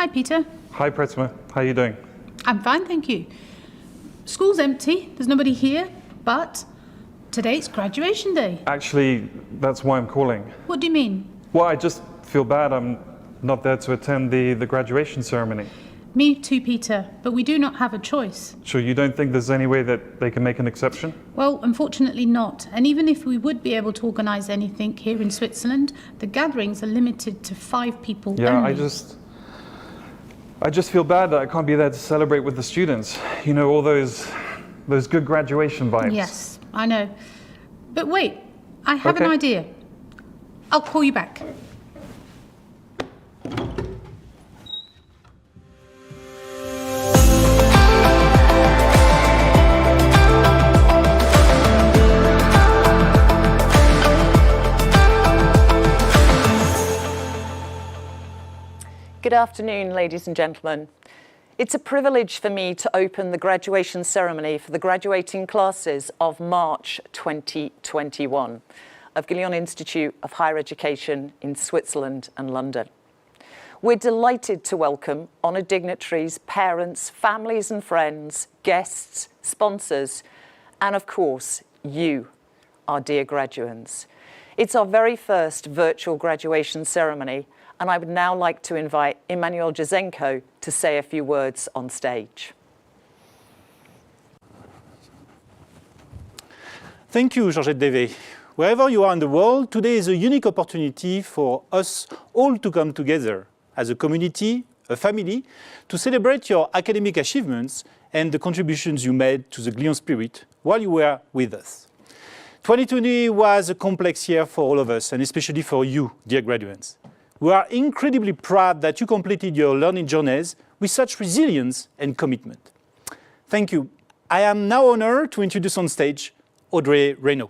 Hi, Peter. Hi, Pratima. How are you doing? I'm fine, thank you. School's empty, there's nobody here, but today's graduation day. Actually, that's why I'm calling. What do you mean? Well, I just feel bad I'm not there to attend the graduation ceremony. Me too, Peter, but we do not have a choice. Sure, you don't think there's any way that they can make an exception? Well, unfortunately not. And even if we would be able to organise anything here in Switzerland, the gatherings are limited to 5 people Yeah, only. I just feel bad that I can't be there to celebrate with the students. You know, all those good graduation vibes. Yes, I know. But wait, I have an Okay. idea. I'll call you back. Good afternoon, ladies and gentlemen. It's a privilege for me to open the graduation ceremony for the graduating classes of March 2021 of Glion Institute of Higher Education in Switzerland and London. We're delighted to welcome honoured dignitaries, parents, families and friends, guests, sponsors, and of course, you, our dear graduates. It's our very first virtual graduation ceremony, and I would now like to invite Emmanuel Jazenko to say a few words on stage. Thank you, Georgette Devey. Wherever you are in the world, today is a unique opportunity for us all to come together as a community, a family, to celebrate your academic achievements and the contributions you made to the Glion spirit while you were with us. 2020 was a complex year for all of us, and especially for you, dear graduates. We are incredibly proud that you completed your learning journeys with such resilience and commitment. Thank you. I am now honored to introduce on stage Audrey Reynaud.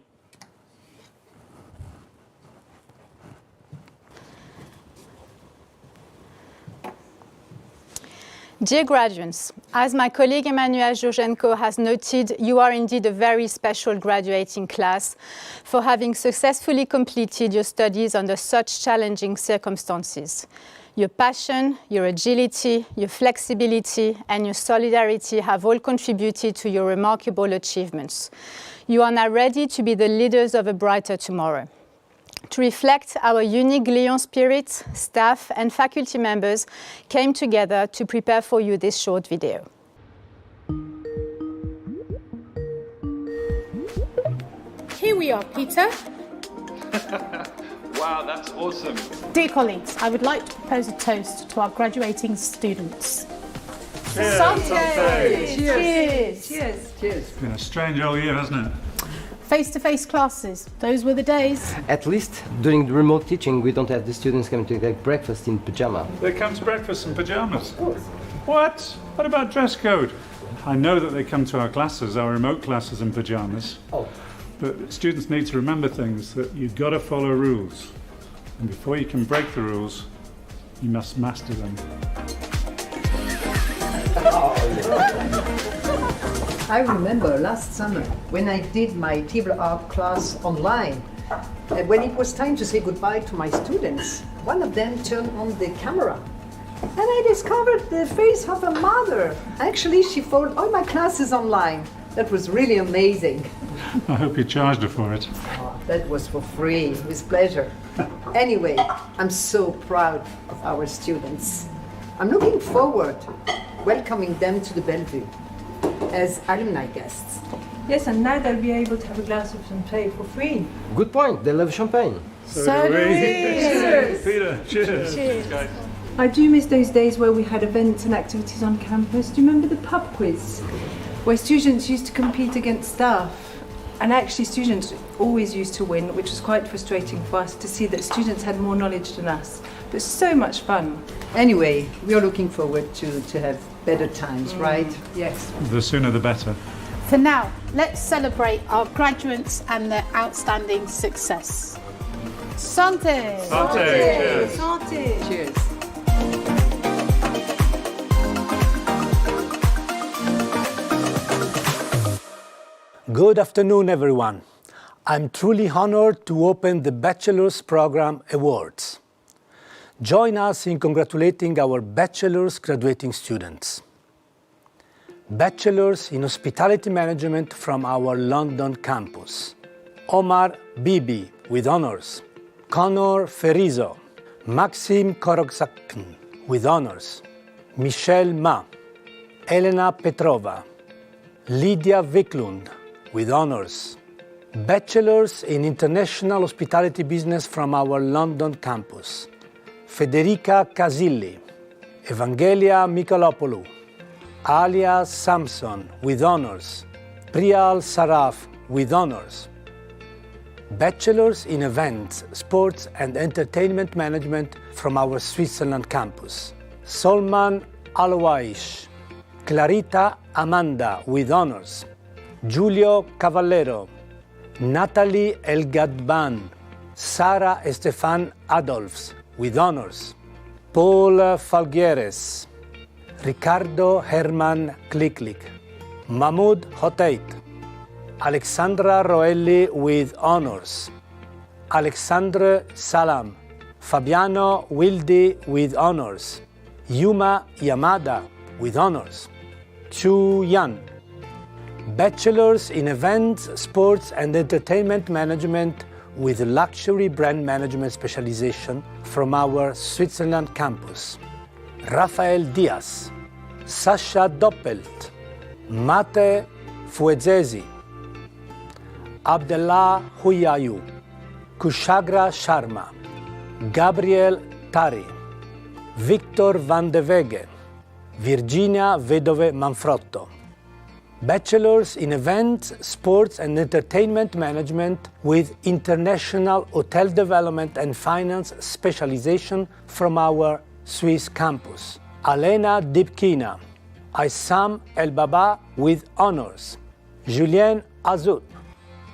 Dear graduates, as my colleague Emmanuel Jojenko has noted, you are indeed a very special graduating class for having successfully completed your studies under such challenging circumstances. Your passion, your agility, your flexibility, and your solidarity have all contributed to your remarkable achievements. You are now ready to be the leaders of a brighter tomorrow. To reflect our unique Glion spirit, staff and faculty members came together to prepare for you this short video. Here we are, Peter. Wow, that's awesome. Dear colleagues, I would like to propose a toast to our graduating students. Cheers. Cheers. Cheers! Cheers. It's been a strange old year, hasn't it? Face-to-face classes, those were the days. At least during the remote teaching, we don't have the students coming to take breakfast in pyjama. They come to breakfast in pyjamas. What? What about dress code? I know that they come to our classes, our remote classes, in pyjamas. Oh. But students need to remember things, that you've got to follow rules. And before you can break the rules, you must master them. I remember last summer when I did my table art class online. When it was time to say goodbye to my students, one of them turned on the camera. And I discovered the face of a mother. Actually, she followed all my classes online. That was really amazing. I hope you charged her for it. Oh, that was for free, with pleasure. Anyway, I'm so proud of our students. I'm looking forward to welcoming them to the Bellevue as alumni guests. Yes, and now they'll be able to have a glass of champagne for free. Good point, they love champagne. So do we. Cheers. Peter, cheers. Cheers. I do miss those days where we had events and activities on campus. Do you remember the pub quiz? Where students used to compete against staff. And actually students always used to win, which was quite frustrating for us to see that students had more knowledge than us. But so much fun. Anyway, we are looking forward to have better times, right? Yes. The sooner the better. For now, let's celebrate our graduates and their outstanding success. Santé! Santé! Cheers. Santé! Cheers. Good afternoon, everyone. I'm truly honored to open the Bachelor's Program Awards. Join us in congratulating our Bachelor's graduating students. Bachelor's in Hospitality Management from our London campus. Omar Bibi with honors. Conor Ferizo. Maxim Korokzakn with honors. Michelle Ma. Elena Petrova. Lydia Wiklund with honors. Bachelor's in International Hospitality Business from our London campus. Federica Casilli. Evangelia Mikolopoulou. Alia Samson with honors. Priyal Saraf with honors. Bachelor's in Events, Sports and Entertainment Management from our Switzerland campus. Solman Alwaish. Clarita Amanda with honors. Giulio Cavallero. Natalie Elgadban. Sara Estefan Adolfs with honors. Paul Falgueres. Ricardo Herman Kliklik. Mahmoud Hoteit. Alexandra Roelli with honors. Alexandre Salam. Fabiano Wildi with honors. Yuma Yamada with honors. Chu Yan. Bachelor's in Events, Sports and Entertainment Management with Luxury Brand Management Specialization from our Switzerland campus. Rafael Diaz. Sasha Doppelt. Mate Fuezesi. Abdullah Huyayu. Kushagra Sharma. Gabriel Tari. Victor Van de Wege. Virginia Vedove Manfrotto. Bachelor's in Events, Sports and Entertainment Management with International Hotel Development and Finance Specialization from our Swiss campus. Alena Dipkina. Aissam El Baba with honors. Julien Azut.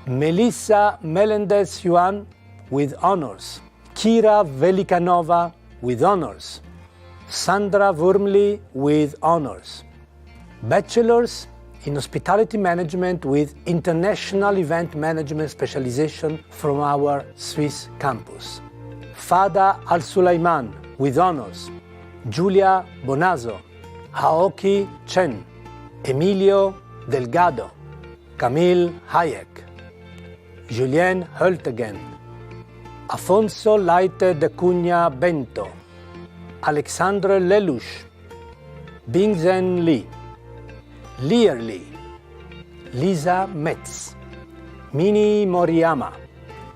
Melissa Melendez Yuan with honors. Kira Velikanova with honors. Sandra Wurmli with honors. Bachelor's in Hospitality Management with International Event Management Specialization from our Swiss campus. Fada Al-Sulaiman with honors. Julia Bonazzo. Haoki Chen. Emilio Delgado. Camille Hayek. Julien Höltegen. Afonso Laite de Cunha Bento. Alexandre Lelouch. Bingzen Li. Lear Li. Lisa Metz. Mini Moriyama.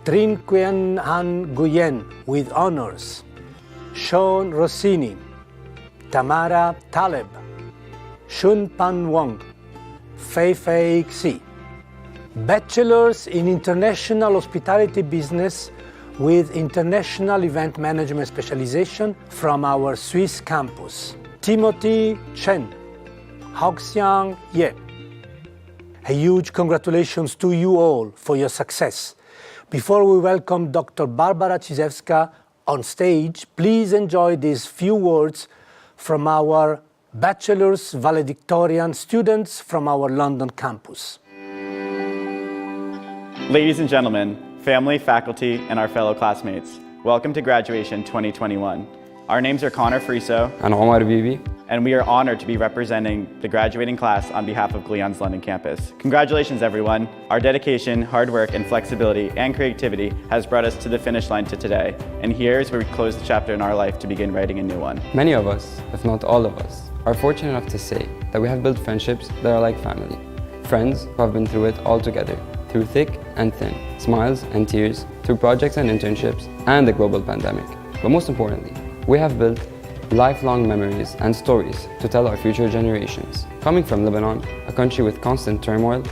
Trin Quyen Han Nguyen with honors. Sean Rossini. Tamara Taleb. Shun Pan Wong. Fei Fei Xi. Bachelor's in International Hospitality Business with International Event Management Specialization from our Swiss campus. Timothy Chen. Hoxiang Ye. A huge congratulations to you all for your success. Before we welcome Dr. Barbara Cizewska on stage, please enjoy these few words from our Bachelor's valedictorian students from our London campus. Ladies and gentlemen, family, faculty, and our fellow classmates, welcome to Graduation 2021. Our names are Conor Friso and Omar Bibi, and we are honored to be representing the graduating class on behalf of Glion's London campus. Congratulations, everyone. Our dedication, hard work, and flexibility and creativity has brought us to the finish line to today. And here is where we close the chapter in our life to begin writing a new one. Many of us, if not all of us, are fortunate enough to say that we have built friendships that are like family. Friends who have been through it all together, through thick and thin, smiles and tears, through projects and internships, and the global pandemic. But most importantly, we have built lifelong memories and stories to tell our future generations. Coming from Lebanon, a country with constant turmoil,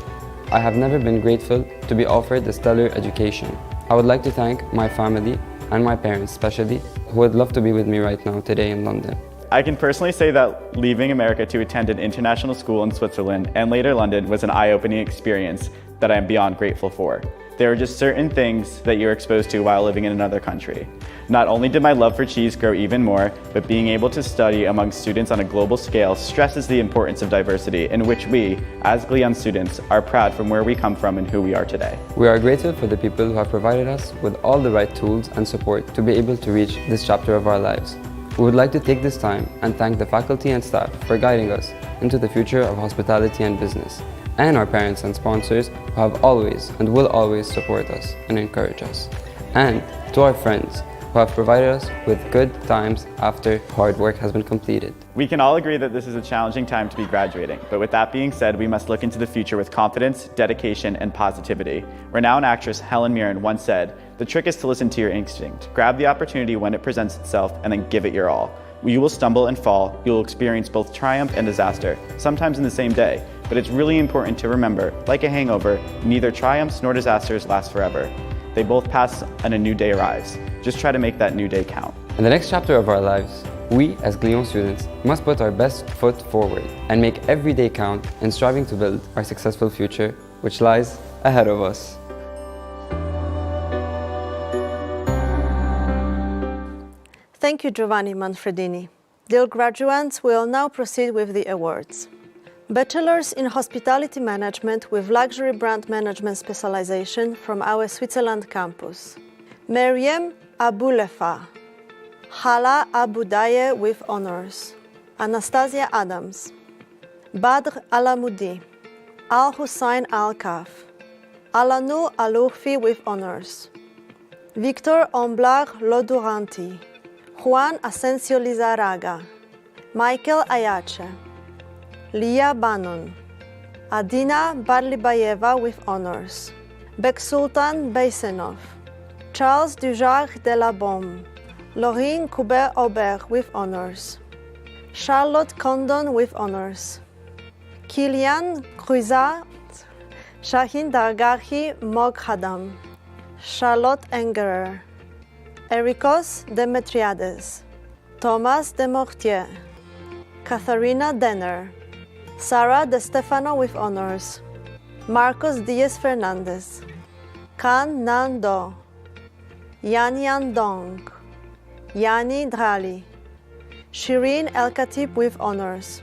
I have never been grateful to be offered a stellar education. I would like to thank my family and my parents especially, who would love to be with me right now today in London. I can personally say that leaving America to attend an international school in Switzerland and later London was an eye-opening experience that I am beyond grateful for. There are just certain things that you're exposed to while living in another country. Not only did my love for cheese grow even more, but being able to study among students on a global scale stresses the importance of diversity, in which we, as Glion students, are proud from where we come from and who we are today. We are grateful for the people who have provided us with all the right tools and support to be able to reach this chapter of our lives. We would like to take this time and thank the faculty and staff for guiding us into the future of hospitality and business, and our parents and sponsors who have always and will always support us and encourage us. And to our friends who have provided us with good times after hard work has been completed. We can all agree that this is a challenging time to be graduating, but with that being said, we must look into the future with confidence, dedication, and positivity. Renowned actress Helen Mirren once said, "The trick is to listen to your instinct. Grab the opportunity when it presents itself and then give it your all. You will stumble and fall, you will experience both triumph and disaster, sometimes in the same day, but it's really important to remember, like a hangover, neither triumphs nor disasters last forever. They both pass and a new day arrives. Just try to make that new day count." In the next chapter of our lives, we as Glion students must put our best foot forward and make every day count in striving to build our successful future, which lies ahead of us. Thank you, Giovanni Manfredini. Dear graduates, we will now proceed with the awards. Bachelors in Hospitality Management with Luxury Brand Management Specialization from our Switzerland campus. Meriem Aboulefa. Hala Abudaye with honors. Anastasia Adams. Badr Alamoudi. Al Hussein Al Kaf. Alanou Alourfi with honors. Victor Omblar Loduranti. Juan Asensio Lizaraga. Michael Ayache. Lia Banon. Adina Barlibayeva with honors. Beksultan Beysenov. Charles Dujarre de la Bombe. Laurine Coubert-Aubert with honors. Charlotte Condon with honors. Kilian Cruzat. Shahin Dargahi Moghadam. Charlotte Engerer. Erikos Demetriades. Thomas Demortier. Katharina Denner. Sarah De Stefano with honors. Marcos Diaz Fernandez. Kan Nan Do. Yan Yan Dong. Yani Drali. Shireen El Khatib with honors.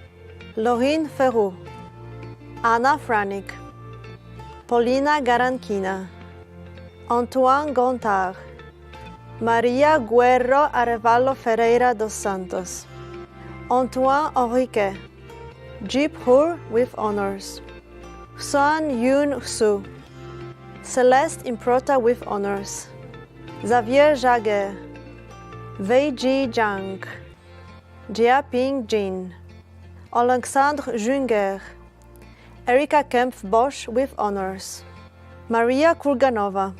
Laurine Ferrou. Anna Franik. Paulina Garanquina. Antoine Gontard. Maria Guerro Arevalo Ferreira dos Santos. Antoine Henrique. Jeep Hur with honors. Son Yoon Su. Celeste Improta with honors. Xavier Jaguer. Wei Ji Jiang. Jia Ping Jin. Alexandre Junger. Erika Kempf Bosch with honors. Maria Kurganova.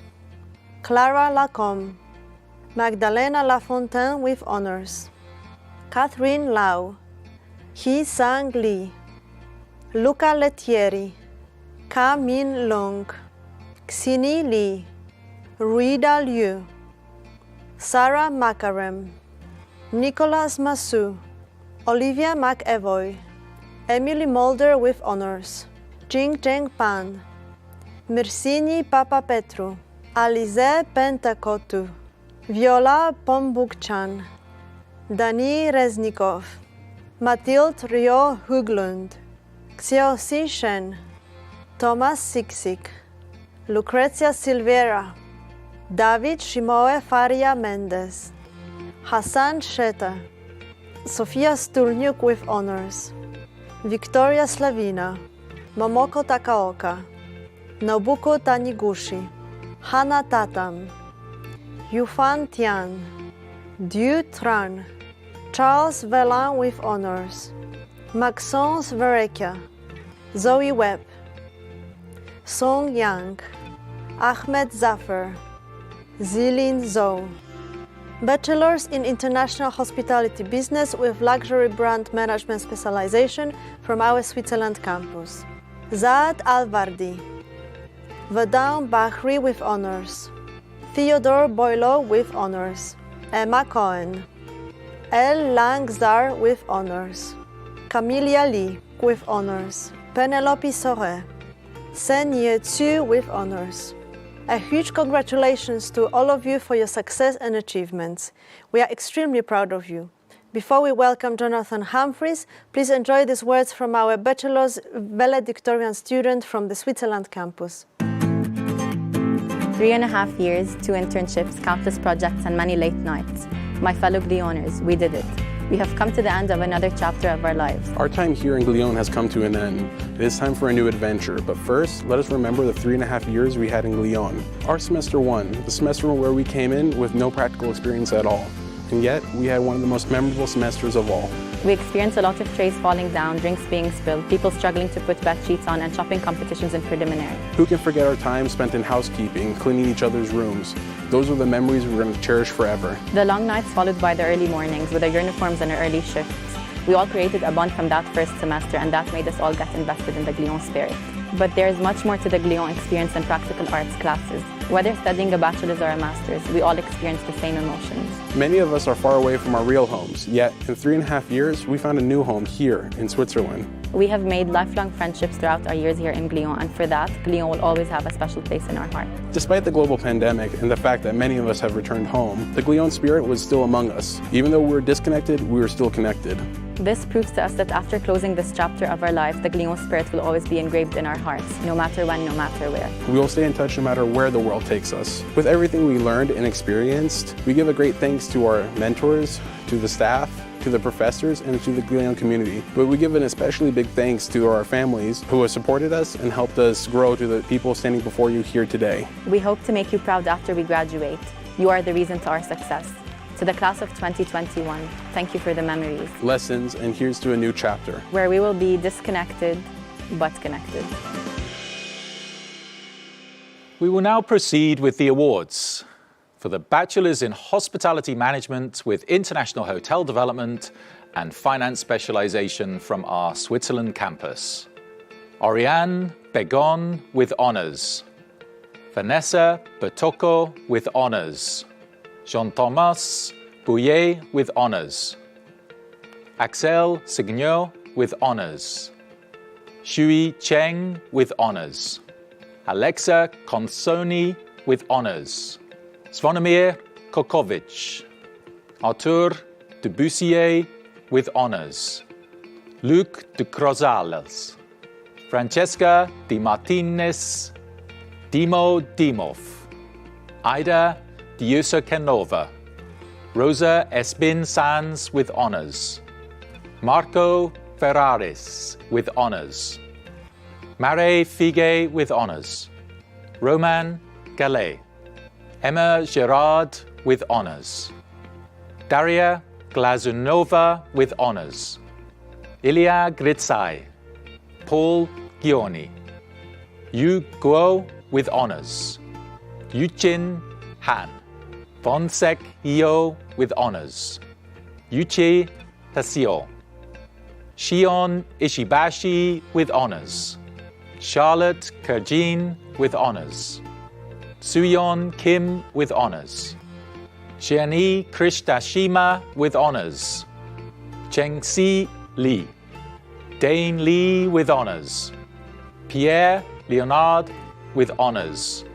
Clara Lacombe. Magdalena Lafontaine with honors. Catherine Lau. Hee Sang Lee. Luca Lettieri. Ka Min Long. Xini Lee. Ruida Liu. Sarah Makarem. Nicolas Massou. Olivia McEvoy. Emily Mulder with honors. Jing Zheng Pan. Mirsini Papapetru. Alize Pentakotu. Viola Pombukchan. Dani Reznikov. Mathilde Rio Huglund. Xiaoxi Shen. Thomas Siksik. Lucrezia Silveira. David Shimoe Faria Mendes. Hassan Sheta. Sofia Stulniuk with honors. Victoria Slavina. Momoko Takaoka. Nobuko Taniguchi. Hana Tatam. Yufan Tian. Du Tran. Charles Velan with honors. Maxence Verekia. Zoe Webb. Song Yang. Ahmed Zafar. Zilin Zhou. Bachelors in International Hospitality Business with Luxury Brand Management Specialization from our Switzerland campus. Zaad Alvardi. Vadan Bahri with honors. Theodore Boilo with honors. Emma Cohen. El Langzar with honors. Camelia Lee with honors. Penelope Sore. Sen Ye Tzu with honors. A huge congratulations to all of you for your success and achievements. We are extremely proud of you. Before we welcome Jonathan Humphreys, please enjoy these words from our Bachelor's valedictorian student from the Switzerland campus. 3.5 years, 2 internships, countless projects, and many late nights. My fellow Glioners, we did it. We have come to the end of another chapter of our lives. Our time here in Glion has come to an end. It is time for a new adventure, but first, let us remember the 3.5 years we had in Glion. Our semester 1, the semester where we came in with no practical experience at all. And yet, we had one of the most memorable semesters of all. We experienced a lot of trays falling down, drinks being spilled, people struggling to put bed sheets on, and shopping competitions in preliminary. Who can forget our time spent in housekeeping, cleaning each other's rooms? Those are the memories we're going to cherish forever. The long nights followed by the early mornings with our uniforms and our early shifts. We all created a bond from that first semester, and that made us all get invested in the Glion spirit. But there is much more to the Glion experience than practical arts classes. Whether studying a bachelor's or a master's, we all experience the same emotions. Many of us are far away from our real homes, yet in 3.5 years, we found a new home here in Switzerland. We have made lifelong friendships throughout our years here in Glion, and for that, Glion will always have a special place in our heart. Despite the global pandemic and the fact that many of us have returned home, the Glion spirit was still among us. Even though we were disconnected, we were still connected. This proves to us that after closing this chapter of our lives, the Glion spirit will always be engraved in our hearts, no matter when, no matter where. We will stay in touch no matter where the world takes us. With everything we learned and experienced, we give a great thanks to our mentors, to the staff, to the professors, and to the Glion community. But we give an especially big thanks to our families who have supported us and helped us grow to the people standing before you here today. We hope to make you proud after we graduate. You are the reason to our success. To the class of 2021, thank you for the memories, lessons, and here's to a new chapter, where we will be disconnected, but connected. We will now proceed with the awards for the Bachelor's in Hospitality Management with International Hotel Development and Finance Specialization from our Switzerland campus. Oriane Begon with honours. Vanessa Bertocco with honours. Jean-Thomas Bouillet with honours. Axel Signor with honours. Shui Cheng with honours. Alexa Consoni with honours. Zvonimir Kokovic. Arthur de Bussier with honours. Luc de Crozales. Francesca Di Martinez. Dimo Dimov. Ida Diusa Canova. Rosa Espin Sanz with honours. Marco Ferraris with honours. Mare Figue with honours. Roman Gallet. Emma Gerard with honours. Daria Glazunova with honours. Ilya Gritsai. Paul Gioni. Yu Guo with honours. Yuchin Han. Fonsek Io with honours. Yuchi Tasio. Shion Ishibashi with honours. Charlotte Kurjin with honours. Suyeon Kim with honours. Shiani Krishtashima with honours. Chengxi Li. Dane Lee with honours. Pierre Leonard with honours.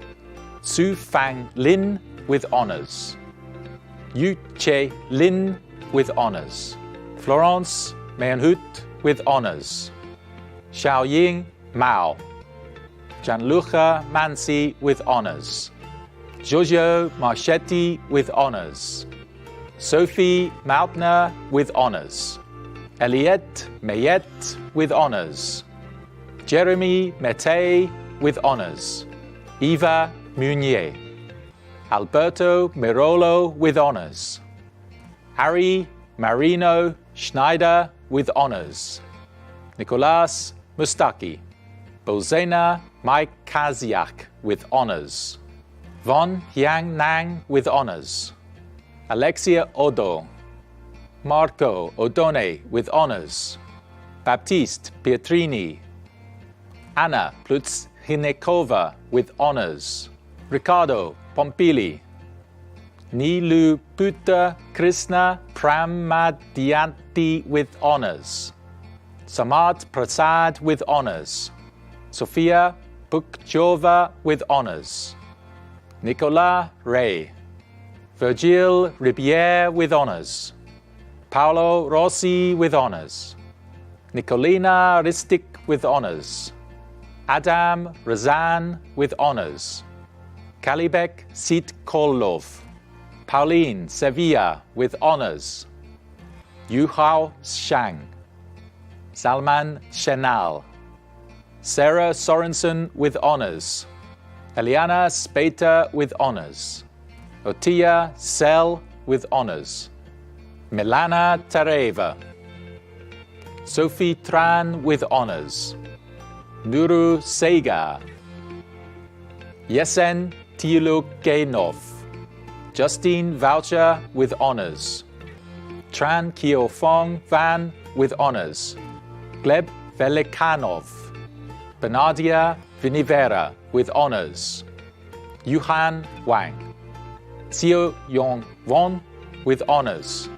Su Fang Lin with honours. Yu Che Lin with honours. Florence Meyenhut with honours. Xiaoying Mao. Gianluca Mansi with honours. Giorgio Marchetti with honours. Sophie Mautner with honours. Eliette Mayette with honours. Jeremy Mete with honours. Eva Munier. Alberto Mirolo with honours. Harry Marino Schneider with honours. Nicolas Mustaki. Bozena Mike Kaziak with honours. Von Hyang Nang with honours. Alexia Odo. Marco Odone with honours. Baptiste Pietrini. Anna Plutz-Hinekova with honours. Ricardo Pompili. Nilu Putta Krishna Pramadianti with honours. Samat Prasad with honours. Sophia Bukjova with honours. Nicolas Ray. Virgile Ribière with honors. Paolo Rossi with honors. Nicolina Ristic with honors. Adam Razan with honors. Kalibek Sitkolov. Pauline Sevilla with honors. Yuhao Shang. Salman Shenal. Sarah Sorensen with honors. Eliana Speta with honors. Otia Sel with honors. Milana Tareva. Sophie Tran with honors. Nuru Sega. Yesen Tilukenov. Justine Voucher with honors. Tran Kiofong Van with honors. Gleb Velikanov. Bernardia Vinivera with honors. Yuhan Wang. Xiao Yong Won with honors.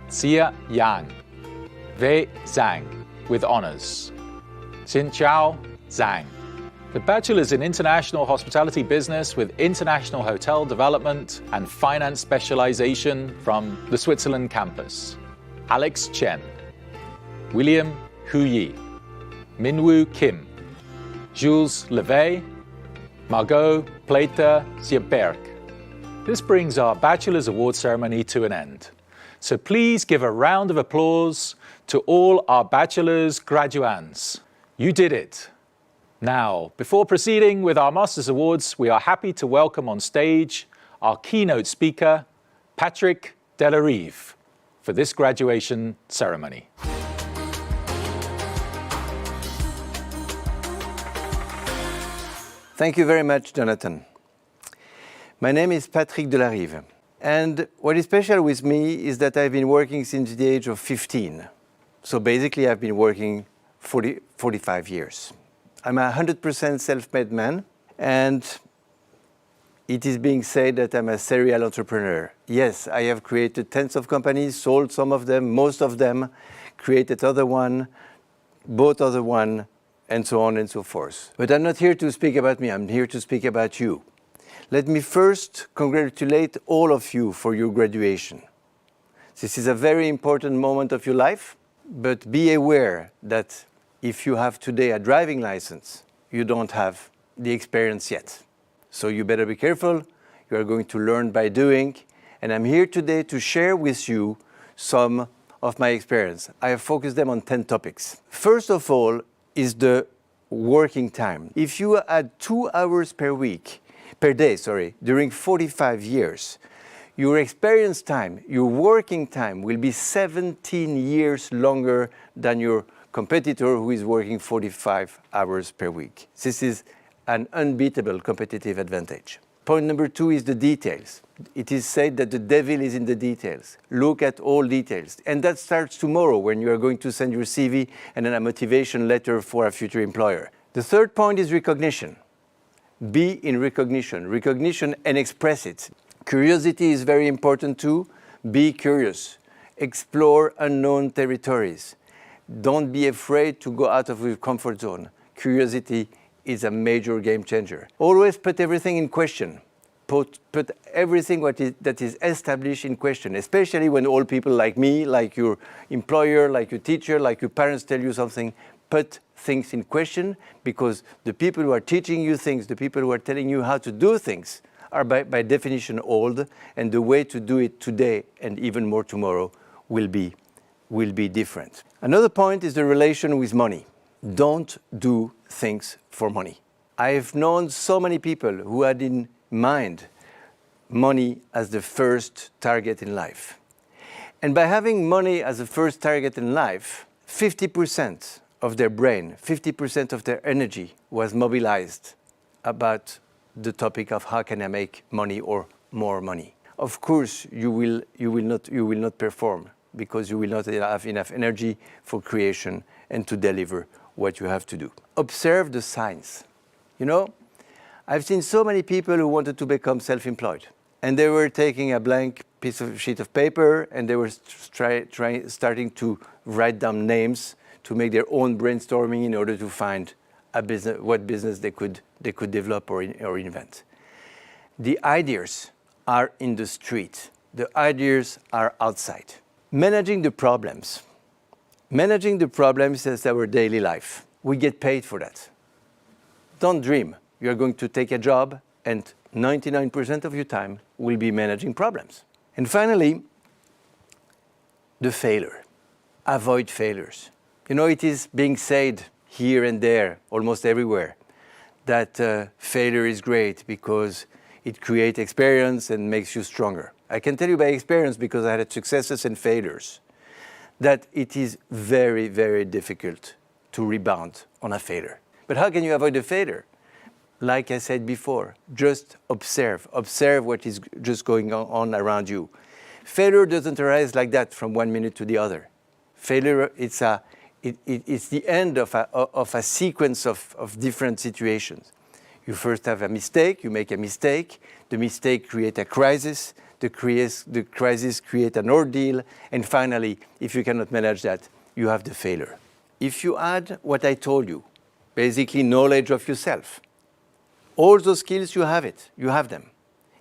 Xia Yang. Wei Zhang with honors. Xin Chao Zhang. The Bachelor's in International Hospitality Business with International Hotel Development and Finance Specialization from the Switzerland campus. Alex Chen. William Huyi. Minwoo Kim. Jules Levey. Margot Plater Zierberg. This brings our Bachelor's Award ceremony to an end. So please give a round of applause to all our Bachelor's graduands. You did it. Now, before proceeding with our Master's Awards, we are happy to welcome on stage our keynote speaker, Patrick Delarive, for this graduation ceremony. Thank you very much, Jonathan. My name is Patrick Delarive, and what is special with me is that I've been working since the age of 15. So basically, I've been working 45 years. I'm a 100% self-made man, and it is being said that I'm a serial entrepreneur. Yes, I have created tens of companies, sold some of them, most of them, created other one, bought other one, and so on and so forth. But I'm not here to speak about me, I'm here to speak about you. Let me first congratulate all of you for your graduation. This is a very important moment of your life, but be aware that if you have today a driving license, you don't have the experience yet. So you better be careful. You are going to learn by doing. And I'm here today to share with you some of my experience. I have focused them on 10 topics. First of all is the working time. If you add 2 hours per day, during 45 years, your experience time, your working time will be 17 years longer than your competitor who is working 45 hours per week. This is an unbeatable competitive advantage. Point number 2 is the details. It is said that the devil is in the details. Look at all details. And that starts tomorrow when you are going to send your CV and then a motivation letter for a future employer. The third point is recognition. Be in recognition. Recognition and express it. Curiosity is very important too. Be curious. Explore unknown territories. Don't be afraid to go out of your comfort zone. Curiosity is a major game changer. Always put everything in question. Put everything that is established in question, especially when old people like me, like your employer, like your teacher, like your parents tell you something. Put things in question, because the people who are teaching you things, the people who are telling you how to do things, are by definition old, and the way to do it today and even more tomorrow will be different. Another point is the relation with money. Don't do things for money. I have known so many people who had in mind money as the first target in life. And by having money as the first target in life, 50% of their brain, 50% of their energy was mobilized about the topic of how can I make money or more money. Of course, you will not perform, because you will not have enough energy for creation and to deliver what you have to do. Observe the signs. You know, I've seen so many people who wanted to become self-employed, and they were taking a blank sheet of paper and they were starting to write down names to make their own brainstorming in order to find a business, what business they could develop or invent. The ideas are in the street. The ideas are outside. Managing the problems. Managing the problems is our daily life. We get paid for that. Don't dream. You're going to take a job and 99% of your time will be managing problems. And finally, the failure. Avoid failures. You know, it is being said here and there, almost everywhere, that failure is great because it creates experience and makes you stronger. I can tell you by experience, because I had successes and failures, that it is very, very difficult to rebound on a failure. But how can you avoid a failure? Like I said before, just observe. Observe what is just going on around you. Failure doesn't arise like that from 1 minute to the other. Failure, it's the end of a sequence of different situations. You first have a mistake, you make a mistake, the mistake creates a crisis, the crisis creates an ordeal, and finally, if you cannot manage that, you have the failure. If you add what I told you, basically knowledge of yourself, all those skills, you have them.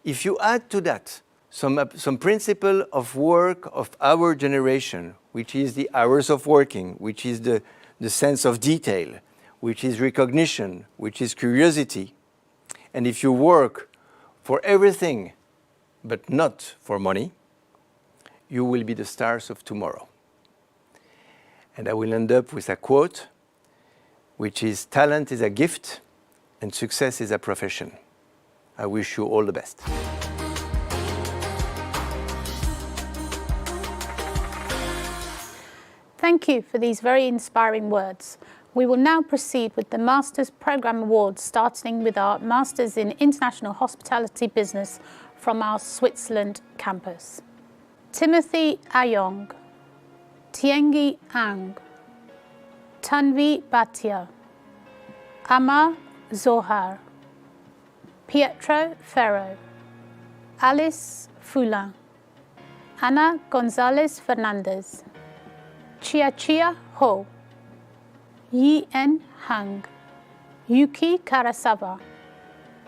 If you add to that some principle of work of our generation, which is the hours of working, which is the sense of detail, which is recognition, which is curiosity, and if you work for everything but not for money, you will be the stars of tomorrow. And I will end up with a quote, which is, talent is a gift and success is a profession. I wish you all the best. Thank you for these very inspiring words. We will now proceed with the Masters Programme Awards, starting with our Masters in International Hospitality Business from our Switzerland campus. Timothy Ayong, Tiengi Ang, Tanvi Bhatia, Amar Zohar, Pietro Ferro, Alice Foulin, Ana Gonzalez Fernandez, Chia Ho, Yi En Hang, Yuki Karasawa,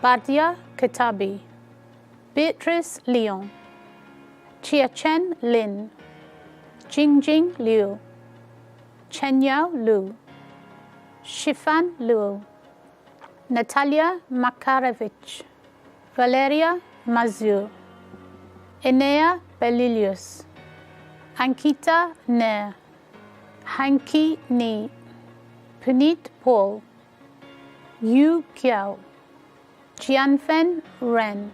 Badia Katabi, Beatrice Leon, Chia-Chen Lin, Jingjing Liu, Chenyao Lu, Shifan Luo, Natalia Makarevich, Valeria Mazur, Enea Belilius, Ankita Nair, Hanki Ni, Puneet Paul, Yu Kiao, Jianfen Ren,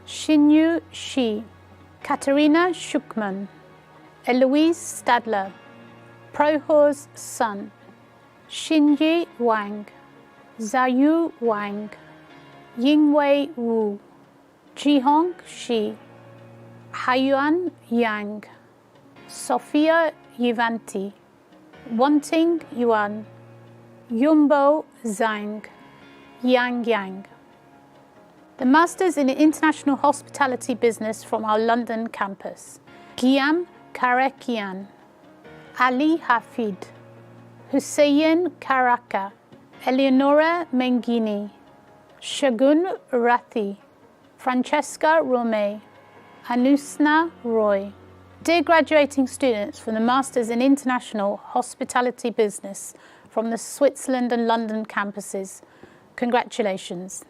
Xinyu Shi, Katerina Shukman, Eloise Stadler, Prohor's Sun, Xinyi Wang, Zayu Wang, Yingwei Wu, Jihong Shi, Haiyuan Yang, Sophia Yivanti, Wanting Yuan, Yumbo Zhang, Yang Yang. The Masters in International Hospitality Business from our London campus. Guillaume Karekian, Ali Hafid, Hussein Karaka, Eleonora Mengini, Shagun Rathi, Francesca Rome, Anusna Roy. Dear graduating students from the Masters in International Hospitality Business from the Switzerland and London campuses, congratulations.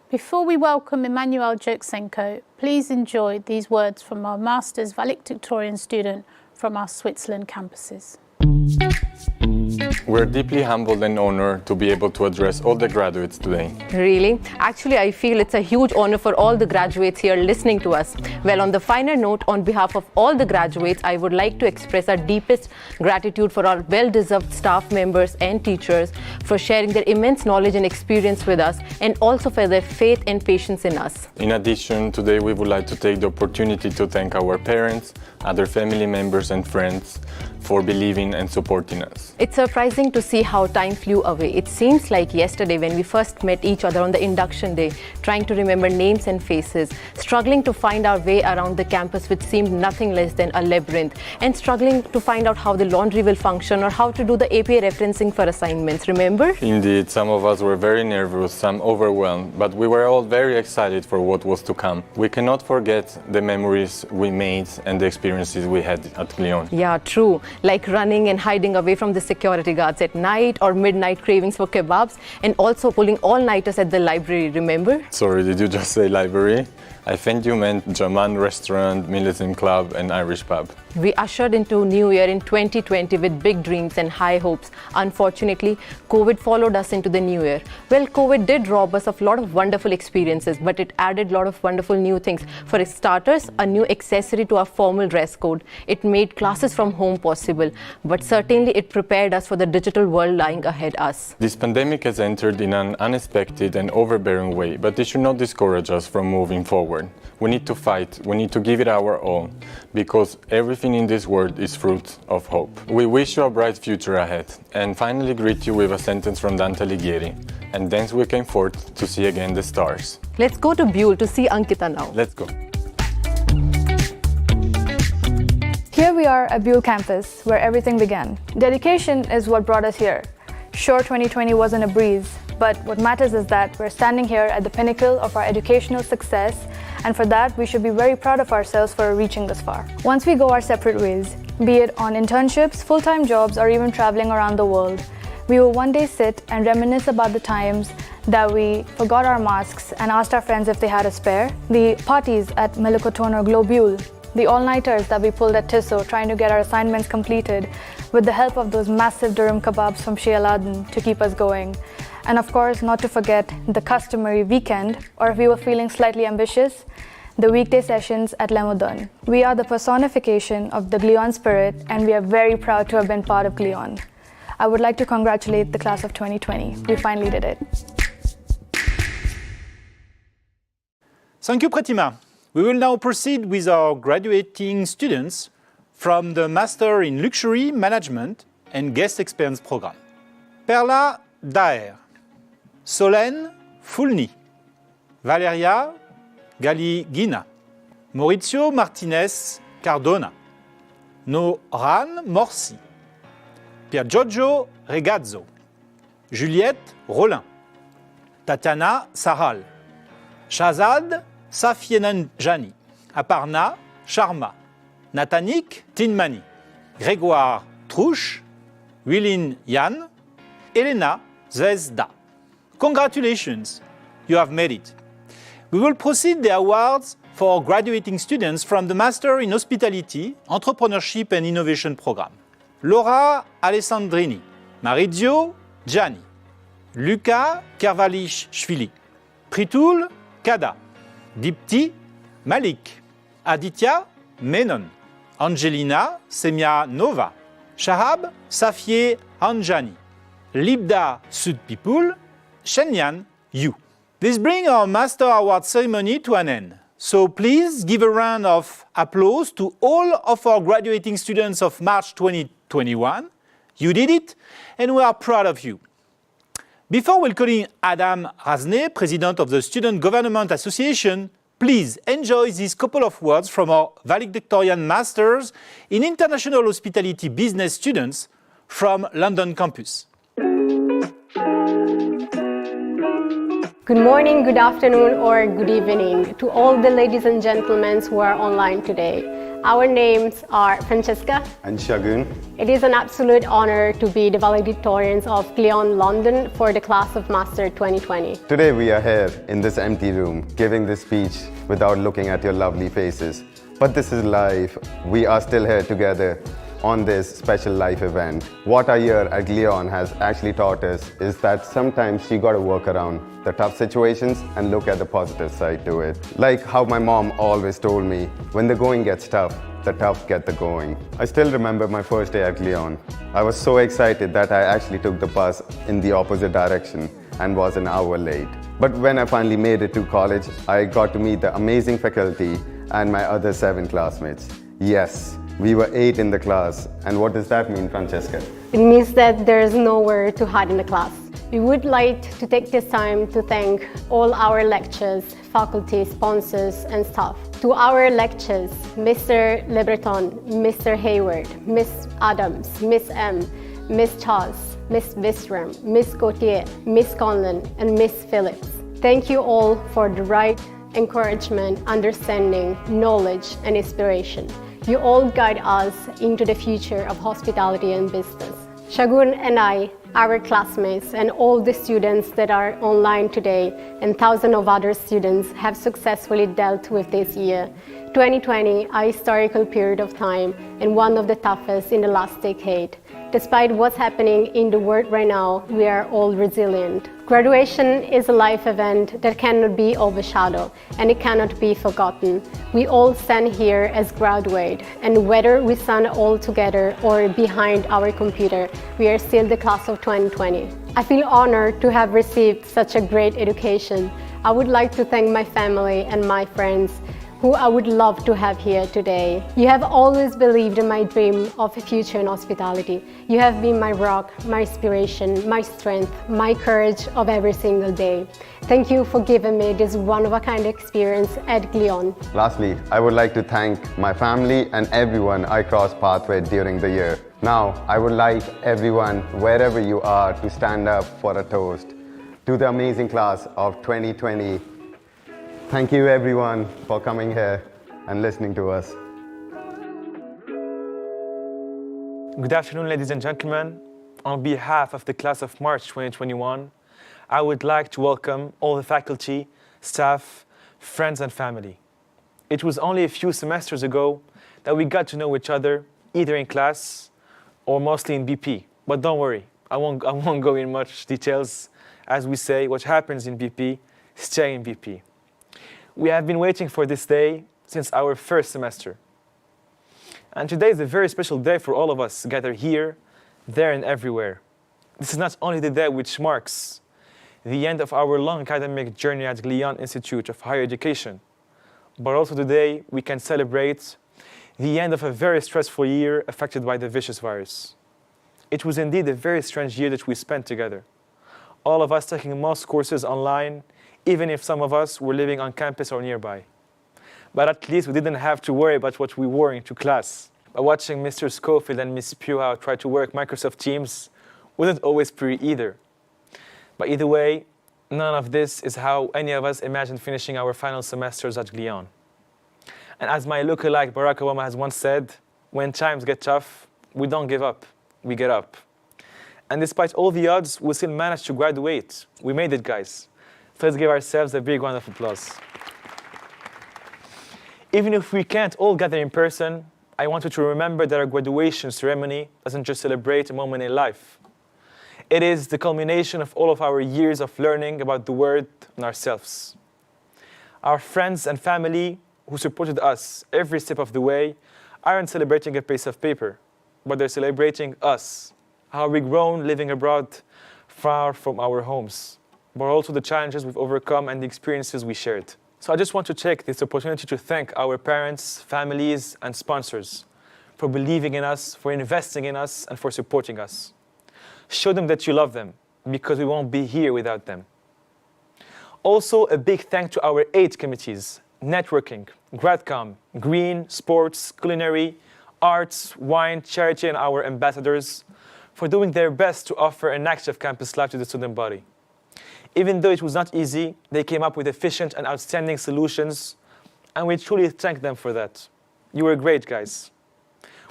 Before we welcome Emmanuel Joksenko, please enjoy these words from our Masters valedictorian student from our Switzerland campuses. We're deeply humbled and honored to be able to address all the graduates today. Really? Actually, I feel it's a huge honor for all the graduates here listening to us. Well, on the final note, on behalf of all the graduates, I would like to express our deepest gratitude for our well-deserved staff members and teachers for sharing their immense knowledge and experience with us, and also for their faith and patience in us. In addition, today we would like to take the opportunity to thank our parents, other family members and friends for believing and supporting us. It's surprising to see how time flew away. It seems like yesterday when we first met each other on the induction day, trying to remember names and faces, struggling to find our way around the campus which seemed nothing less than a labyrinth, and struggling to find out how the laundry will function or how to do the APA referencing for assignments, remember? Indeed, some of us were very nervous, some overwhelmed, but we were all very excited for what was to come. We cannot forget the memories we made and the experiences we had at Glion. Yeah, true. Like running and hiding away from the security guards at night, or midnight cravings for kebabs, and also pulling all-nighters at the library, remember? Sorry, did you just say library? I think you meant German restaurant, militant club and Irish pub. We ushered into New Year in 2020 with big dreams and high hopes. Unfortunately, COVID followed us into the New Year. Well, COVID did rob us of a lot of wonderful experiences, but it added a lot of wonderful new things. For starters, a new accessory to our formal dress code. It made classes from home possible, but certainly it prepared us for the digital world lying ahead us. This pandemic has entered in an unexpected and overbearing way, but it should not discourage us from moving forward. We need to fight, we need to give it our all, because everything in this world is fruit of hope. We wish you a bright future ahead, and finally greet you with a sentence from Dante Alighieri, and thence we came forth to see again the stars. Let's go to Buell to see Ankita now. Let's go. Here we are at Buell campus, where everything began. Dedication is what brought us here. Sure, 2020 wasn't a breeze, but what matters is that we're standing here at the pinnacle of our educational success, and for that, we should be very proud of ourselves for reaching this far. Once we go our separate ways, be it on internships, full-time jobs, or even traveling around the world, we will one day sit and reminisce about the times that we forgot our masks and asked our friends if they had a spare, the parties at Millicoton or Globule, the all-nighters that we pulled at Tissot trying to get our assignments completed with the help of those massive durum kebabs from Shea Aladdin to keep us going. And of course, not to forget the customary weekend, or if we were feeling slightly ambitious, the weekday sessions at Lemodon. We are the personification of the Glion spirit, and we are very proud to have been part of Glion. I would like to congratulate the class of 2020. We finally did it. Thank you, Pratima. We will now proceed with our graduating students from the Master in Luxury Management and Guest Experience program. Perla Daher, Solène Fulni, Valeria Galli-Guina, Maurizio Martinez Cardona, Noran Morsi, Pier Giorgio Regazzo, Juliette Rollin, Tatiana Sahal, Shazad Safienanjani, Aparna Sharma, Nathanik Tinmani, Grégoire Trouche, Willin Yan, Elena Zvezda. Congratulations, you have made it. We will proceed the awards for graduating students from the Master in Hospitality, Entrepreneurship and Innovation program. Laura Alessandrini, Marizio Gianni, Luca Kervalishvili, Pritul Kada, Dipti Malik, Aditya Menon, Angelina Semyanova, Shahab Safier Anjani, Libda Sudpipul, Shenyan Yu. This brings our Master Award ceremony to an end. So please give a round of applause to all of our graduating students of March 2021. You did it, and we are proud of you. Before welcoming Adam Razne, President of the Student Government Association, please enjoy these couple of words from our valedictorian Masters in International Hospitality Business students from London campus. Good morning, good afternoon, or good evening to all the ladies and gentlemen who are online today. Our names are Francesca and Shagun. It is an absolute honor to be the valedictorians of Glion London for the class of Master 2020. Today we are here in this empty room giving this speech without looking at your lovely faces. But this is life. We are still here together on this special life event. What our year at Glion has actually taught us is that sometimes you gotta work around the tough situations and look at the positive side to it. Like how my mom always told me, when the going gets tough, the tough get the going. I still remember my first day at Glion. I was so excited that I actually took the bus in the opposite direction and was an hour late. But when I finally made it to college, I got to meet the amazing faculty and my other 7 classmates. Yes, We were 8 in the class. And what does that mean, Francesca? It means that there is nowhere to hide in the class. We would like to take this time to thank all our lecturers, faculty, sponsors, and staff. To our lecturers, Mr. Lebreton, Mr. Hayward, Miss Adams, Miss M, Miss Charles, Miss Vistram, Miss Gauthier, Miss Conlon, and Miss Phillips. Thank you all for the right encouragement, understanding, knowledge, and inspiration. You all guide us into the future of hospitality and business. Shagun and I, our classmates, and all the students that are online today, and thousands of other students have successfully dealt with this year. 2020, a historical period of time and one of the toughest in the last decade. Despite what's happening in the world right now, we are all resilient. Graduation is a life event that cannot be overshadowed and it cannot be forgotten. We all stand here as graduates, and whether we stand all together or behind our computer, we are still the class of 2020. I feel honored to have received such a great education. I would like to thank my family and my friends who I would love to have here today. You have always believed in my dream of a future in hospitality. You have been my rock, my inspiration, my strength, my courage of every single day. Thank you for giving me this one-of-a-kind experience at Glion. Lastly, I would like to thank my family and everyone I crossed paths with during the year. Now, I would like everyone, wherever you are, to stand up for a toast to the amazing class of 2020. Thank you everyone for coming here and listening to us. Good afternoon, ladies and gentlemen. On behalf of the class of March 2021, I would like to welcome all the faculty, staff, friends and family. It was only a few semesters ago that we got to know each other, either in class or mostly in BP. But don't worry, I won't go in much details. As we say, what happens in BP, stay in BP. We have been waiting for this day since our first semester. And today is a very special day for all of us gathered here, there and everywhere. This is not only the day which marks the end of our long academic journey at Glion Institute of Higher Education, but also the day we can celebrate the end of a very stressful year affected by the vicious virus. It was indeed a very strange year that we spent together. All of us taking most courses online, even if some of us were living on campus or nearby. But at least we didn't have to worry about what we wore into class. By watching Mr. Schofield and Ms. Puha try to work Microsoft Teams wasn't always pretty either. But either way, none of this is how any of us imagined finishing our final semesters at Glion. And as my lookalike Barack Obama has once said, when times get tough, we don't give up, we get up. And despite all the odds, we still managed to graduate. We made it, guys. So let's give ourselves a big round of applause. Even if we can't all gather in person, I want you to remember that our graduation ceremony doesn't just celebrate a moment in life. It is the culmination of all of our years of learning about the world and ourselves. Our friends and family who supported us every step of the way aren't celebrating a piece of paper, but they're celebrating us, how we've grown living abroad far from our homes, but also the challenges we've overcome and the experiences we shared. So I just want to take this opportunity to thank our parents, families, and sponsors for believing in us, for investing in us, and for supporting us. Show them that you love them, because we won't be here without them. Also, a big thank to our 8 committees: networking, GradCom, Green, Sports, Culinary, Arts, Wine, Charity, and our ambassadors for doing their best to offer an active campus life to the student body. Even though it was not easy, they came up with efficient and outstanding solutions, and we truly thank them for that. You were great, guys.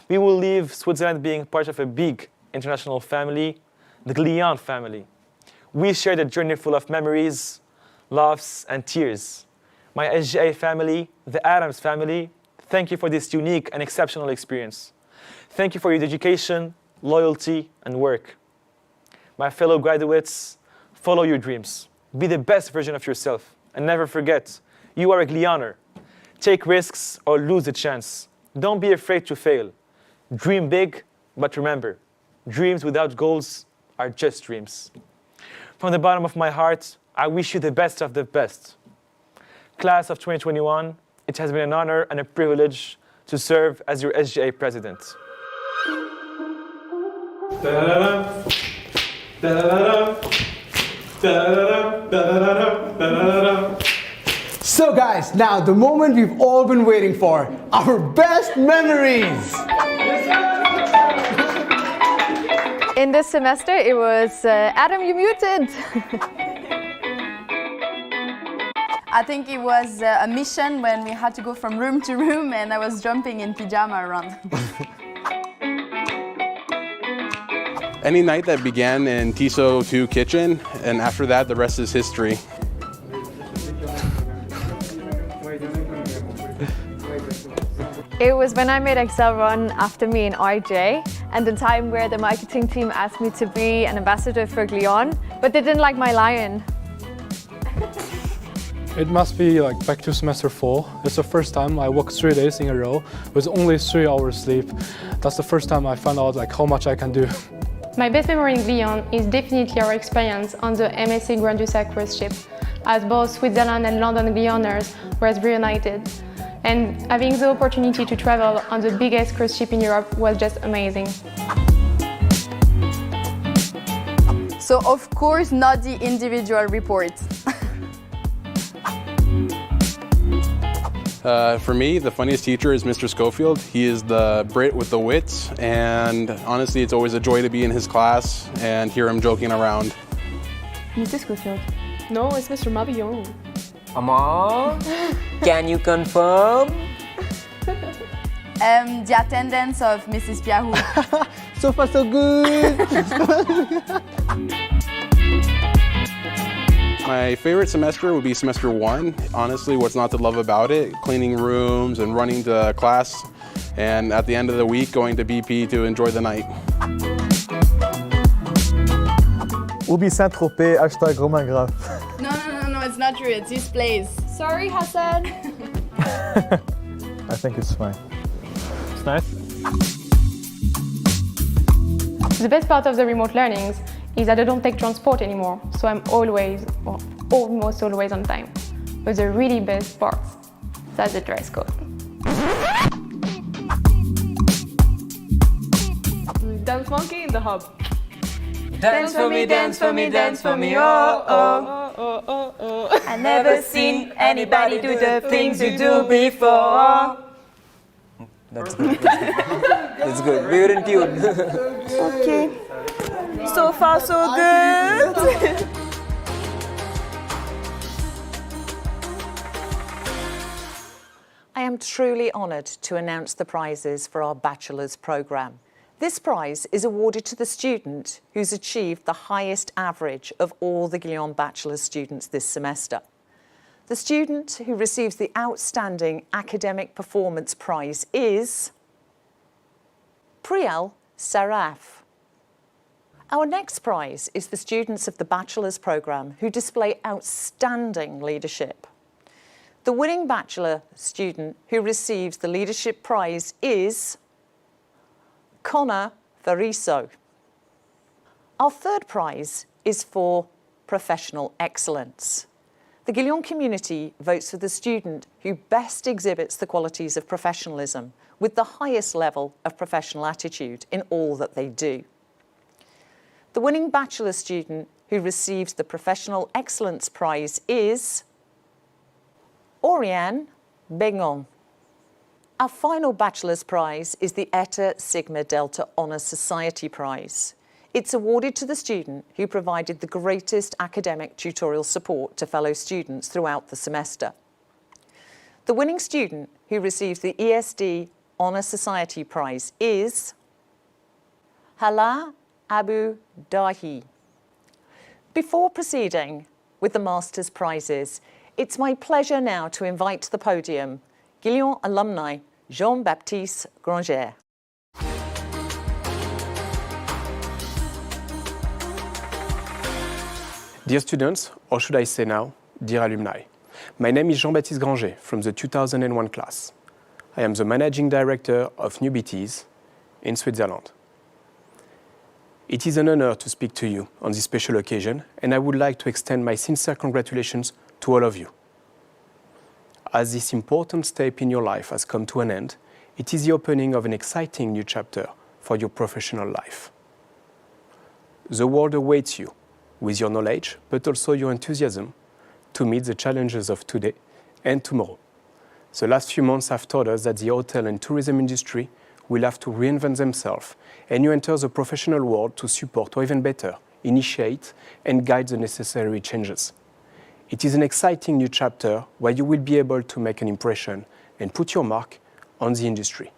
We will leave Switzerland being part of a big international family, the Glion family. We shared a journey full of memories, laughs, and tears. My SGA family, the Adams family, thank you for this unique and exceptional experience. Thank you for your dedication, loyalty, and work. My fellow graduates, follow your dreams. Be the best version of yourself. And never forget, you are a Glioner. Take risks or lose the chance. Don't be afraid to fail. Dream big, but remember, dreams without goals are just dreams. From the bottom of my heart, I wish you the best of the best. Class of 2021, it has been an honor and a privilege to serve as your SGA president. So guys, now the moment we've all been waiting for, our best memories! In this semester, it was Adam, you muted. I think it was a mission when we had to go from room to room and I was jumping in pyjama around. Any night that began in TISO 2 kitchen, and after that, the rest is history. It was when I made Excel run after me and RJ, and the time where the marketing team asked me to be an ambassador for Glion, but they didn't like my lion. It must be like back to semester 4. It's the first time I worked 3 days in a row with only 3 hours sleep. That's the first time I found out like how much I can do. My best memory in Glion is definitely our experience on the MSC Grand Duchess cruise ship, as both Switzerland and London Glioners were reunited. And having the opportunity to travel on the biggest cruise ship in Europe was just amazing. So of course not the individual reports. For me, the funniest teacher is Mr. Schofield. He is the Brit with the wits, and honestly, it's always a joy to be in his class and hear him joking around. Mr. Schofield? No, it's Mr. Mabillon. Mama, can you confirm? The attendance of Mrs. Piahou. So far so good! My favorite semester would be semester 1. Honestly, what's not to love about it? Cleaning rooms and running to class, and at the end of the week, going to BP to enjoy the night. Ubi Saint-Tropez, hashtag Romain Graf. No, it's not true, it's this place. Sorry, Hassan. I think it's fine. It's nice. The best part of the remote learnings is that I don't take transport anymore, so I'm always, or almost always on time. But the really best part, that's the dress code. Dance monkey in the hub. Dance for me, dance for me, dance for me, oh, oh, oh, oh, oh. I never seen anybody do the things you do before. That's good. That's good. We were in tune. Okay. So far, so good. I am truly honoured to announce the prizes for our Bachelor's programme. This prize is awarded to the student who's achieved the highest average of all the Glion Bachelor students this semester. The student who receives the Outstanding Academic Performance Prize is Priyal Saraf. Our next prize is the students of the Bachelor's programme who display outstanding leadership. The winning Bachelor student who receives the Leadership Prize is Connor Variso. Our third prize is for Professional Excellence. The Glion community votes for the student who best exhibits the qualities of professionalism with the highest level of professional attitude in all that they do. The winning Bachelor student who receives the Professional Excellence Prize is Oriane Bengon. Our final Bachelor's Prize is the Eta Sigma Delta Honours Society Prize. It's awarded to the student who provided the greatest academic tutorial support to fellow students throughout the semester. The winning student who receives the ESD Honours Society Prize is Hala Abu Dahi. Before proceeding with the Master's Prizes, it's my pleasure now to invite to the podium Glion alumni Jean-Baptiste Granger. Dear students, or should I say now, dear alumni, my name is Jean-Baptiste Granger from the 2001 class. I am the Managing Director of New BTs in Switzerland. It is an honor to speak to you on this special occasion, and I would like to extend my sincere congratulations to all of you. As this important step in your life has come to an end, It is the opening of an exciting new chapter for your professional life. The world awaits you with your knowledge, but also your enthusiasm to meet the challenges of today and tomorrow. The last few months have taught us that the hotel and tourism industry will have to reinvent themselves, and you enter the professional world to support, or even better, initiate and guide the necessary changes. It is an exciting new chapter where you will be able to make an impression and put your mark on the industry.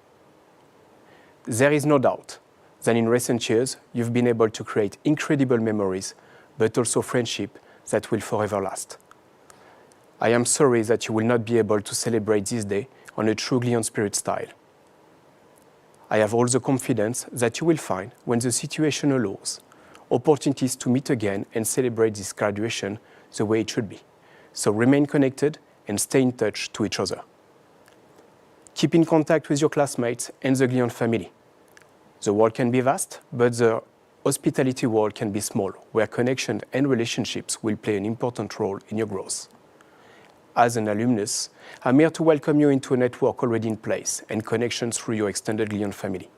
There is no doubt that in recent years, you've been able to create incredible memories, but also friendship that will forever last. I am sorry that you will not be able to celebrate this day on a true Glion spirit style. I have all the confidence that you will find, when the situation allows, opportunities to meet again and celebrate this graduation the way it should be. So remain connected and stay in touch to each other. Keep in contact with your classmates and the Glion family. The world can be vast, but the hospitality world can be small, where connection and relationships will play an important role in your growth. As an alumnus, I'm here to welcome you into a network already in place and connections through your extended Glion family.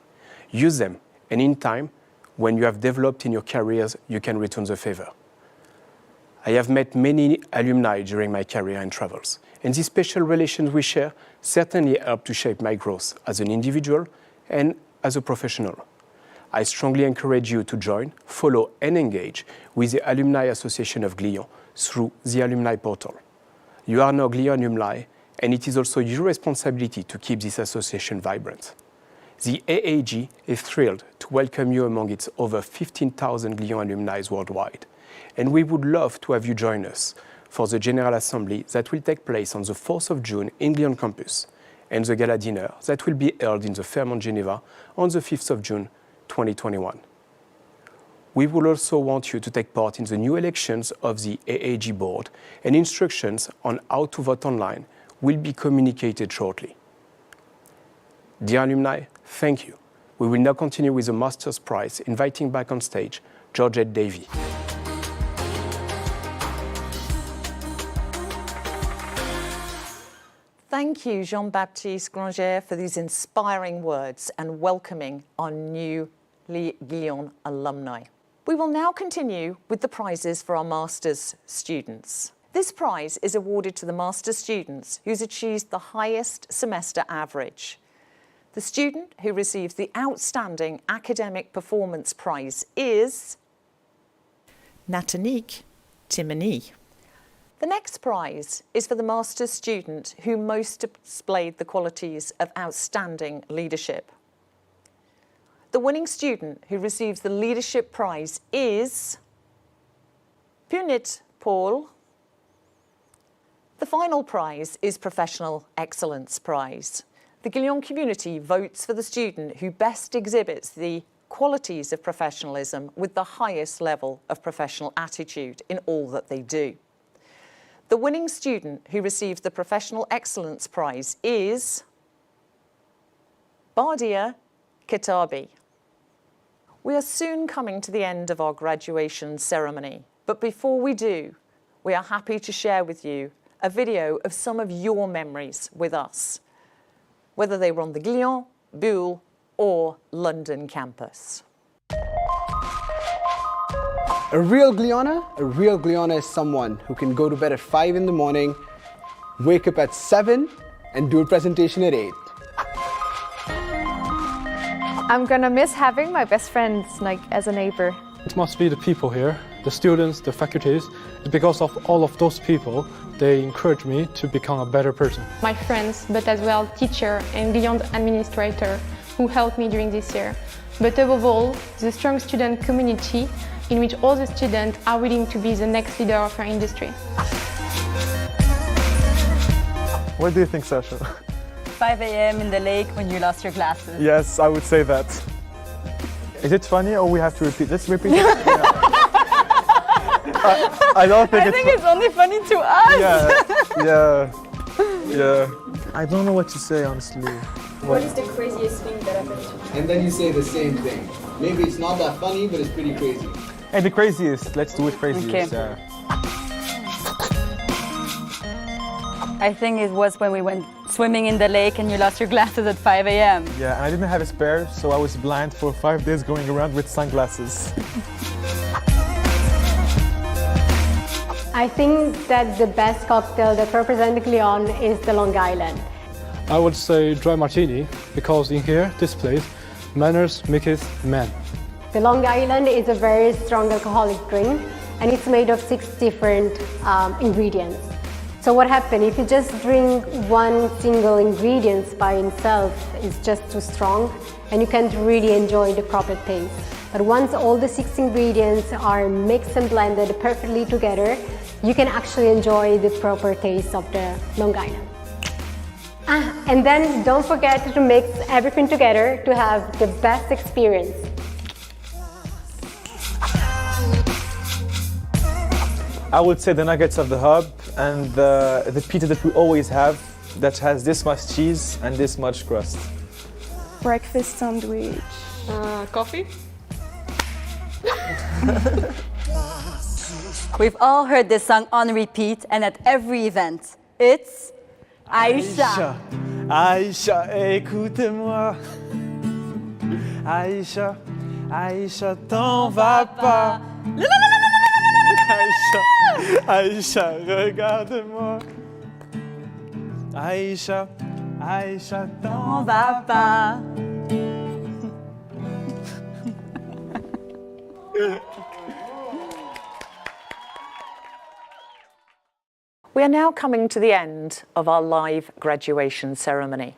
Use them, and in time, when you have developed in your careers, you can return the favor. I have met many alumni during my career and travels, and these special relations we share certainly help to shape my growth as an individual and as a professional. I strongly encourage you to join, follow, and engage with the Alumni Association of Glion through the Alumni Portal. You are now Glion alumni, and it is also your responsibility to keep this association vibrant. The AAG is thrilled to welcome you among its over 15,000 Glion alumni worldwide, and we would love to have you join us for the General Assembly that will take place on the 4th of June in Glion campus, and the Gala Dinner that will be held in the Fairmont Geneva on the 5th of June 2021. We will also want you to take part in the new elections of the AAG board, and instructions on how to vote online will be communicated shortly. Dear alumni, thank you. We will now continue with the Master's Prize, inviting back on stage Georgette Davy. Thank you, Jean-Baptiste Granger, for these inspiring words and welcoming our new Glion alumni. We will now continue with the prizes for our Master's students. This prize is awarded to the Master's students who's achieved the highest semester average. The student who receives the Outstanding Academic Performance Prize is Natanique Timony. The next prize is for the Master's student who most displayed the qualities of outstanding leadership. The winning student who receives the Leadership Prize is Punit Paul. The final prize is Professional Excellence Prize. The Glion community votes for the student who best exhibits the qualities of professionalism with the highest level of professional attitude in all that they do. The winning student who receives the Professional Excellence Prize is Bardia Kitabi. We are soon coming to the end of our graduation ceremony, but before we do, we are happy to share with you a video of some of your memories with us, whether they were on the Glion, Bulle, or London campus. A real Glioner is someone who can go to bed at 5 in the morning, wake up at 7, and do a presentation at 8. I'm gonna miss having my best friends as a neighbor. It must be the people here, the students, the faculties. It's because of all of those people, they encourage me to become a better person. My friends, but as well teacher and Glion administrator who helped me during this year. But above all, the strong student community in which all the students are willing to be the next leader of our industry. What do you think, Sasha? 5 a.m. in the lake when you lost your glasses. Yes, I would say that. Is it funny or we have to repeat? Let's repeat it. Yeah. I don't think I think it's only funny to us. Yeah. I don't know what to say, honestly. What is the craziest thing that happened to you? And then you say the same thing. Maybe it's not that funny, but it's pretty crazy. Hey, the craziest. Let's do it craziest. Okay. I think it was when we went Swimming in the lake and you lost your glasses at 5 a.m. Yeah, and I didn't have a spare, so I was blind for 5 days going around with sunglasses. I think that the best cocktail that represents Glion is the Long Island. I would say dry martini, because in here, this place, manners make it man. The Long Island is a very strong alcoholic drink and it's made of 6 different ingredients. So what happens if you just drink one single ingredient by itself, it's just too strong and you can't really enjoy the proper taste. But once all the 6 ingredients are mixed and blended perfectly together, you can actually enjoy the proper taste of the Long Island. And then don't forget to mix everything together to have the best experience. I would say the nuggets of the hub and the pizza that we always have that has this much cheese and this much crust. Breakfast sandwich. Coffee? We've all heard this song on repeat and at every event. It's Aïcha. Aïcha, écoute-moi. Aïcha, Aïcha, t'en vas pas. Aïcha, Aïcha, regarde-moi. Aïcha, Aïcha, t'en vas pas. We are now coming to the end of our live graduation ceremony.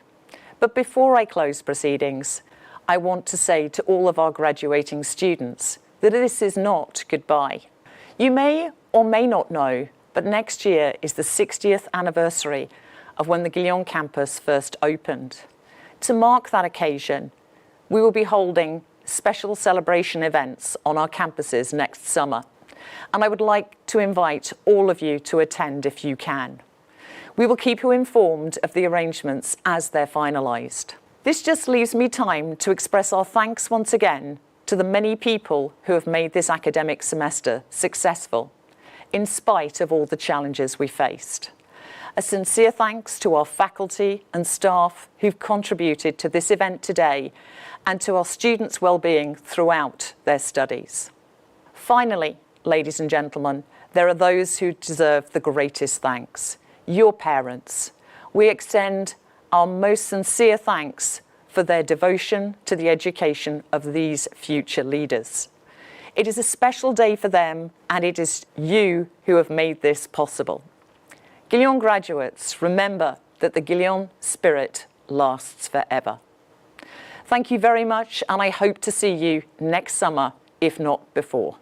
But before I close proceedings, I want to say to all of our graduating students that this is not goodbye. You may or may not know, but next year is the 60th anniversary of when the Glion campus first opened. To mark that occasion, we will be holding special celebration events on our campuses next summer. And I would like to invite all of you to attend if you can. We will keep you informed of the arrangements as they're finalised. This just leaves me time to express our thanks once again to the many people who have made this academic semester successful, in spite of all the challenges we faced. A sincere thanks to our faculty and staff who've contributed to this event today and to our students' well-being throughout their studies. Finally, ladies and gentlemen, there are those who deserve the greatest thanks, your parents. We extend our most sincere thanks for their devotion to the education of these future leaders. It is a special day for them, and it is you who have made this possible. Glion graduates, remember that the Glion spirit lasts forever. Thank you very much, and I hope to see you next summer, if not before.